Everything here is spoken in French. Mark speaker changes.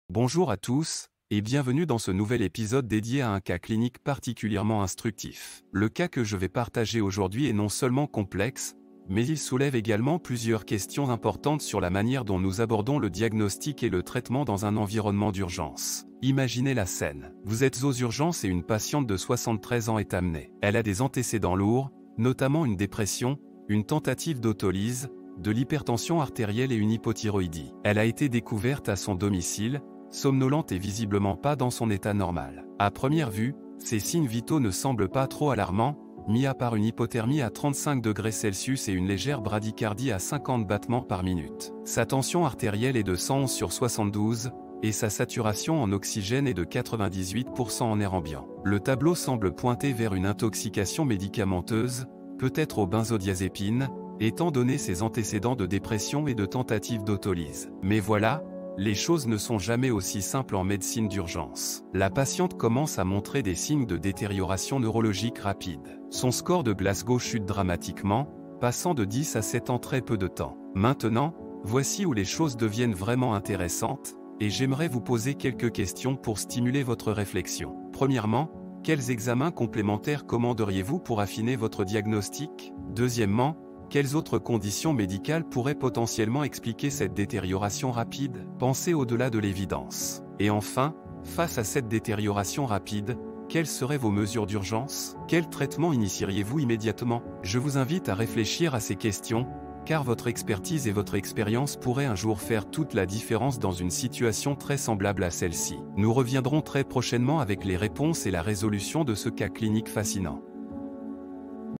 Speaker 1: Bonjour à tous, et bienvenue dans ce nouvel épisode dédié à un cas clinique particulièrement instructif. Le cas que je vais partager aujourd'hui est non seulement complexe, mais il soulève également plusieurs questions importantes sur la manière dont nous abordons le diagnostic et le traitement dans un environnement d'urgence. Imaginez la scène. Vous êtes aux urgences et une patiente de 73 ans est amenée. Elle a des antécédents lourds, notamment une dépression, une tentative d'autolyse, de l'hypertension artérielle et une hypothyroïdie. Elle a été découverte à son domicile, somnolente et visiblement pas dans son état normal. À première vue, ces signes vitaux ne semblent pas trop alarmants, mis à part une hypothermie à 35 degrés Celsius et une légère bradycardie à 50 battements par minute. Sa tension artérielle est de 111/72, et sa saturation en oxygène est de 98% en air ambiant. Le tableau semble pointer vers une intoxication médicamenteuse, peut-être aux benzodiazépines, étant donné ses antécédents de dépression et de tentative d'autolyse. Mais voilà, les choses ne sont jamais aussi simples en médecine d'urgence. La patiente commence à montrer des signes de détérioration neurologique rapide. Son score de Glasgow chute dramatiquement, passant de 10 à 7 en très peu de temps. Maintenant, voici où les choses deviennent vraiment intéressantes, et j'aimerais vous poser quelques questions pour stimuler votre réflexion. Premièrement, quels examens complémentaires commanderiez-vous pour affiner votre diagnostic? Deuxièmement, quelles autres conditions médicales pourraient potentiellement expliquer cette détérioration rapide? Pensez au-delà de l'évidence. Et enfin, face à cette détérioration rapide, quelles seraient vos mesures d'urgence? Quel traitement initieriez-vous immédiatement? Je vous invite à réfléchir à ces questions, car votre expertise et votre expérience pourraient un jour faire toute la différence dans une situation très semblable à celle-ci. Nous reviendrons très prochainement avec les réponses et la résolution de ce cas clinique fascinant.